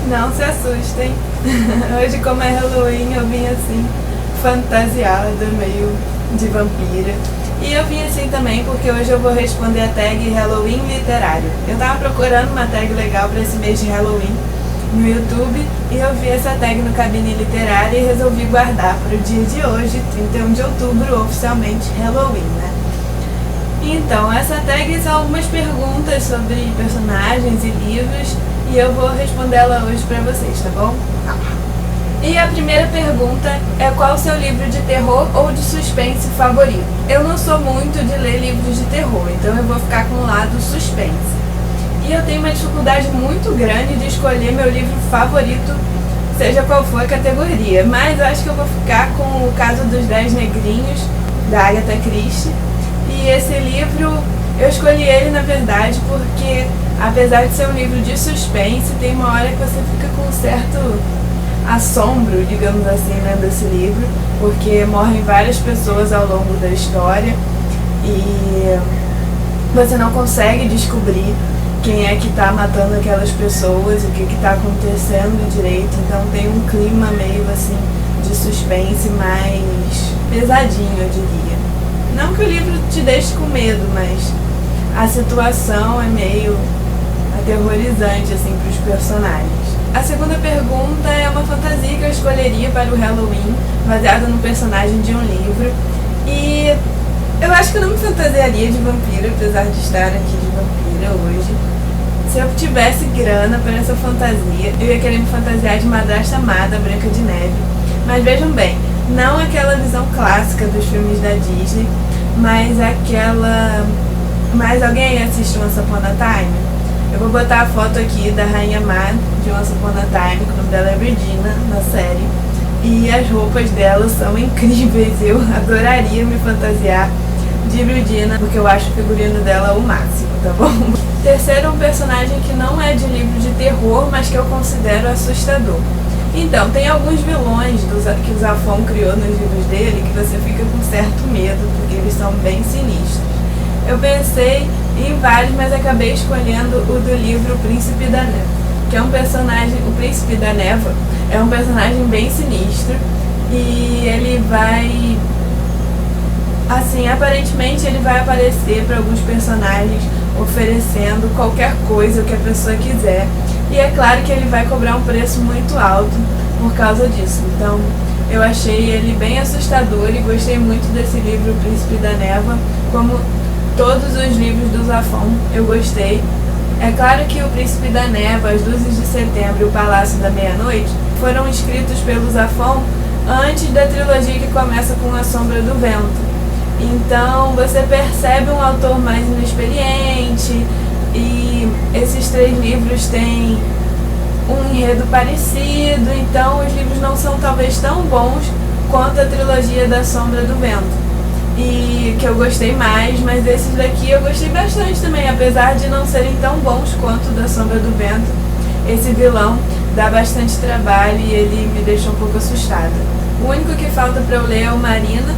Não se assustem. Hoje, como é Halloween, eu vim assim, fantasiada, meio de vampira. E eu vim assim também porque hoje eu vou responder a tag Halloween literário. Eu tava procurando uma tag legal para esse mês de Halloween no YouTube e eu vi essa tag no Cabine Literária e resolvi guardar para o dia de hoje, 31 de outubro, oficialmente Halloween, né? Então, essa tag são algumas perguntas sobre personagens e livros e eu vou respondê-la hoje pra vocês, tá bom? E a primeira pergunta é: qual o seu livro de terror ou de suspense favorito? Eu não sou muito de ler livros de terror, então eu vou ficar com o lado suspense. E eu tenho uma dificuldade muito grande de escolher meu livro favorito, seja qual for a categoria, mas eu acho que eu vou ficar com O Caso dos 10 Negrinhos, da Agatha Christie. E esse livro, eu escolhi ele na verdade porque, apesar de ser um livro de suspense, tem uma hora que você fica com um certo assombro, digamos assim, lendo esse livro, porque morrem várias pessoas ao longo da história e você não consegue descobrir quem é que está matando aquelas pessoas, o que está acontecendo direito, então tem um clima meio assim de suspense mais pesadinho, eu diria. Não que o livro te deixe com medo, mas a situação é meio aterrorizante assim para os personagens. A segunda pergunta é uma fantasia que eu escolheria para o Halloween, baseada num personagem de um livro. E eu acho que eu não me fantasiaria de vampiro, apesar de estar aqui de vampira hoje. Se eu tivesse grana para essa fantasia, eu ia querer me fantasiar de Madrasta Amada, Branca de Neve. Mas vejam bem, não aquela visão clássica dos filmes da Disney, mas aquela... Mas alguém assiste Once Upon a Time? Eu vou botar a foto aqui da Rainha Má de Once Upon a Time, que o nome dela é Regina, na série. E as roupas dela são incríveis, eu adoraria me fantasiar de Regina, porque eu acho o figurino dela o máximo, tá bom? Terceiro, um personagem que não é de livro de terror, mas que eu considero assustador. Então, tem alguns vilões que o Zafón criou nos livros dele que você fica com certo medo, porque eles são bem sinistros. Eu pensei em vários, mas acabei escolhendo o do livro O Príncipe da Neva, que é um personagem, o Príncipe da Neva é um personagem bem sinistro e ele vai, assim, aparentemente ele vai aparecer para alguns personagens oferecendo qualquer coisa que a pessoa quiser. E é claro que ele vai cobrar um preço muito alto por causa disso. Então, eu achei ele bem assustador e gostei muito desse livro, O Príncipe da Neva. Como todos os livros do Zafón, eu gostei. É claro que O Príncipe da Neva, As Luzes de Setembro e O Palácio da Meia-Noite foram escritos pelo Zafón antes da trilogia que começa com A Sombra do Vento. Então, você percebe um autor mais inexperiente. E esses três livros têm um enredo parecido, então os livros não são talvez tão bons quanto a trilogia da Sombra do Vento, e que eu gostei mais, mas esses daqui eu gostei bastante também, apesar de não serem tão bons quanto da Sombra do Vento. Esse vilão dá bastante trabalho e ele me deixou um pouco assustada. O único que falta para eu ler é o Marina,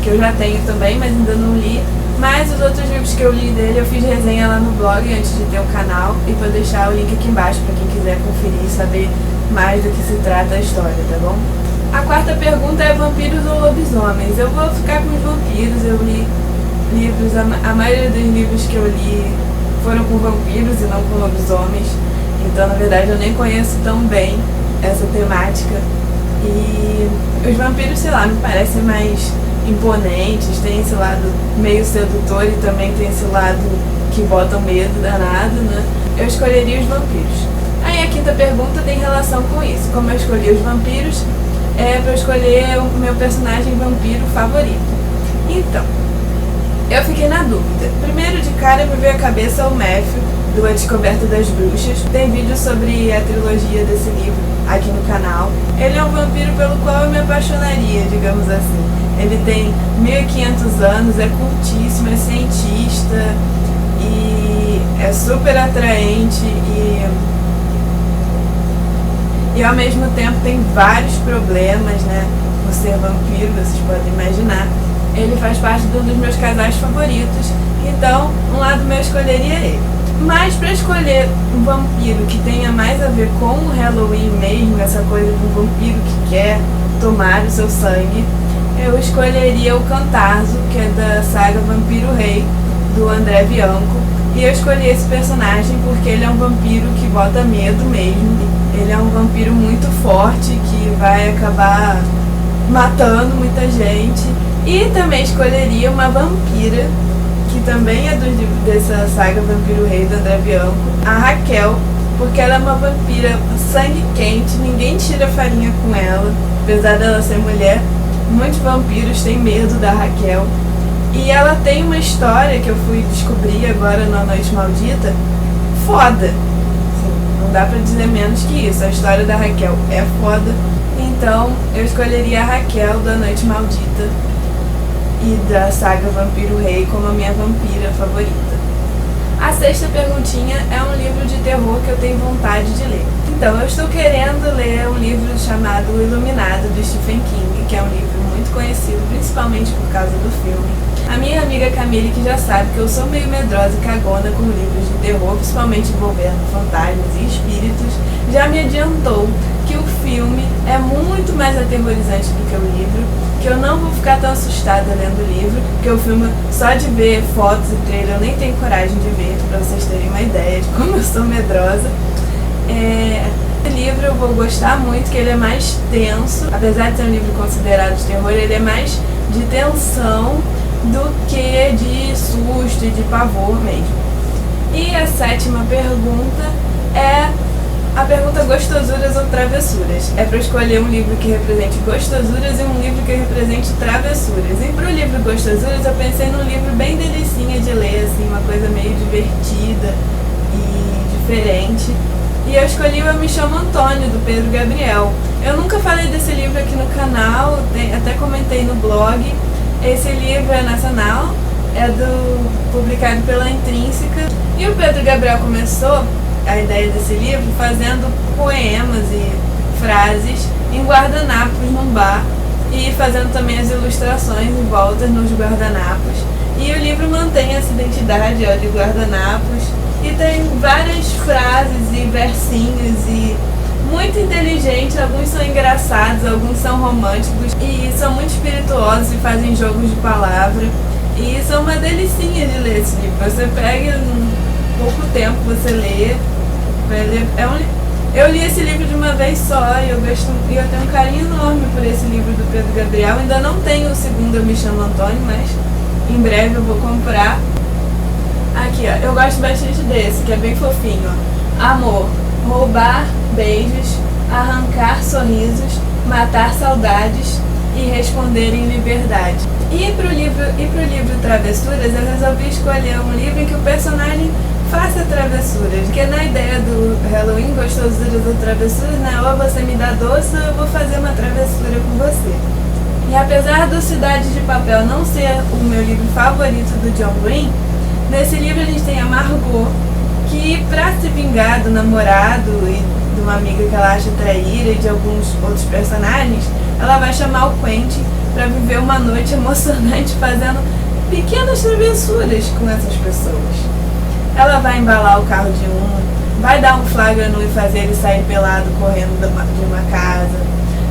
que eu já tenho também, mas ainda não li. Mas os outros livros que eu li dele, eu fiz resenha lá no blog antes de ter o canal, e vou deixar o link aqui embaixo para quem quiser conferir e saber mais do que se trata a história, tá bom? A quarta pergunta é: vampiros ou lobisomens? Eu vou ficar com os vampiros. Eu li livros, a maioria dos livros que eu li foram com vampiros e não com lobisomens, então na verdade eu nem conheço tão bem essa temática. E os vampiros, sei lá, me parecem mais imponentes, tem esse lado meio sedutor e também tem esse lado que bota medo danado, né? Eu escolheria os vampiros. Aí a quinta pergunta tem relação com isso. Como eu escolhi os vampiros, é pra eu escolher o meu personagem vampiro favorito. Então, eu fiquei na dúvida. Primeiro de cara me veio à cabeça o Matthew, do A Descoberta das Bruxas. Tem vídeo sobre a trilogia desse livro aqui no canal. Ele é um vampiro pelo qual eu me apaixonaria, digamos assim. Ele tem 1500 anos, é cultíssimo, é cientista e é super atraente e ao mesmo tempo tem vários problemas, né? Por ser vampiro, vocês podem imaginar. Ele faz parte de um dos meus casais favoritos, então um lado meu escolheria ele. Mas para escolher um vampiro que tenha mais a ver com o Halloween mesmo, essa coisa de um vampiro que quer tomar o seu sangue, eu escolheria o Cantarzo, que é da saga Vampiro Rei, do André Bianco. E eu escolhi esse personagem porque ele é um vampiro que bota medo mesmo. Ele é um vampiro muito forte que vai acabar matando muita gente. E também escolheria uma vampira, que também é dessa saga Vampiro Rei do André Bianco, a Raquel, porque ela é uma vampira sangue quente, ninguém tira farinha com ela, apesar dela ser mulher. Muitos vampiros têm medo da Raquel. E ela tem uma história que eu fui descobrir agora na Noite Maldita, foda. Assim, não dá pra dizer menos que isso. A história da Raquel é foda. Então eu escolheria a Raquel da Noite Maldita e da saga Vampiro Rei como a minha vampira favorita. A sexta perguntinha é um livro de terror que eu tenho vontade de ler. Então, eu estou querendo ler um livro chamado O Iluminado, do Stephen King, que é um livro muito conhecido, principalmente por causa do filme. A minha amiga Camille, que já sabe que eu sou meio medrosa e cagona com livros de terror, principalmente envolvendo fantasmas e espíritos, já me adiantou que o filme é muito mais aterrorizante do que o livro, que eu não vou ficar tão assustada lendo o livro, porque o filme, só de ver fotos e trailer, eu nem tenho coragem de ver, pra vocês terem uma ideia de como eu sou medrosa. Esse livro eu vou gostar muito, que ele é mais tenso, apesar de ser um livro considerado de terror, ele é mais de tensão do que de susto e de pavor mesmo. E a sétima pergunta é a pergunta gostosuras ou travessuras. É para escolher um livro que represente gostosuras e um livro que represente travessuras. E para o livro gostosuras eu pensei num livro bem delicinha de ler, assim, uma coisa meio divertida e diferente. E eu escolhi o Eu Me Chamo Antônio, do Pedro Gabriel. Eu nunca falei desse livro aqui no canal, até comentei no blog. Esse livro é nacional, é publicado pela Intrínseca. E o Pedro Gabriel começou a ideia desse livro fazendo poemas e frases em guardanapos num bar e fazendo também as ilustrações em volta nos guardanapos. E o livro mantém essa identidade de guardanapos e tem várias frases e versinhos e muito inteligente, alguns são engraçados, alguns são românticos e são muito espirituosos e fazem jogos de palavra e são uma delicinha de ler esse livro. Você pega em pouco tempo, você lê. Eu li esse livro de uma vez só e eu tenho um carinho enorme por esse livro do Pedro Gabriel. Ainda não tenho o segundo Eu Me Chamo Antônio, mas em breve eu vou comprar. Aqui, ó, eu gosto bastante desse, que é bem fofinho, ó. Amor, roubar beijos, arrancar sorrisos, matar saudades e responder em liberdade. E pro livro Travessuras, eu resolvi escolher um livro em que o personagem faça travessuras, porque na ideia do Halloween, gostosuras ou travessuras, né? Ou você me dá doce ou eu vou fazer uma travessura com você. E apesar do Cidade de Papel não ser o meu livro favorito do John Green, nesse livro a gente tem a Margot, que pra se vingar do namorado e de uma amiga que ela acha traíra e de alguns outros personagens, ela vai chamar o Quentin pra viver uma noite emocionante fazendo pequenas travessuras com essas pessoas. Ela vai embalar o carro de um, vai dar um flagra nu e fazer ele sair pelado correndo de uma casa.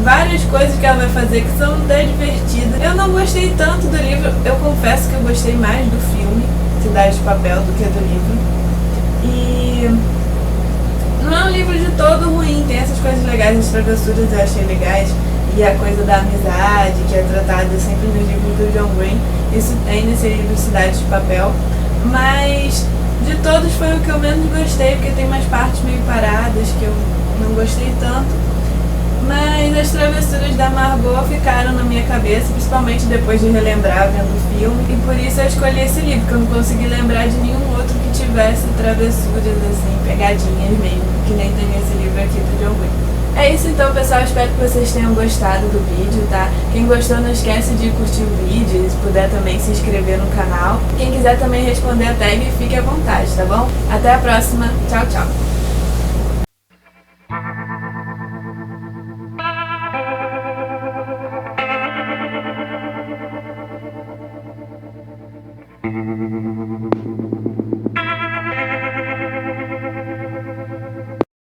Várias coisas que ela vai fazer que são até divertidas. Eu não gostei tanto do livro, eu confesso que eu gostei mais do filme Cidade de Papel do que do livro. E não é um livro de todo ruim, tem essas coisas legais, as travessuras eu achei legais. E a coisa da amizade, que é tratada sempre nos livros do John Green, isso tem nesse livro Cidade de Papel. Mas de todos foi o que eu menos gostei, porque tem umas partes meio paradas que eu não gostei tanto. Mas as travessuras da Margot ficaram na minha cabeça, principalmente depois de relembrar vendo o filme. E por isso eu escolhi esse livro, porque eu não consegui lembrar de nenhum outro que tivesse travessuras assim, pegadinhas mesmo, que nem tem esse livro aqui do John Green. É isso então, pessoal, espero que vocês tenham gostado do vídeo, tá? Quem gostou não esquece de curtir o vídeo e se puder também se inscrever no canal. Quem quiser também responder a tag, fique à vontade, tá bom? Até a próxima, tchau, tchau!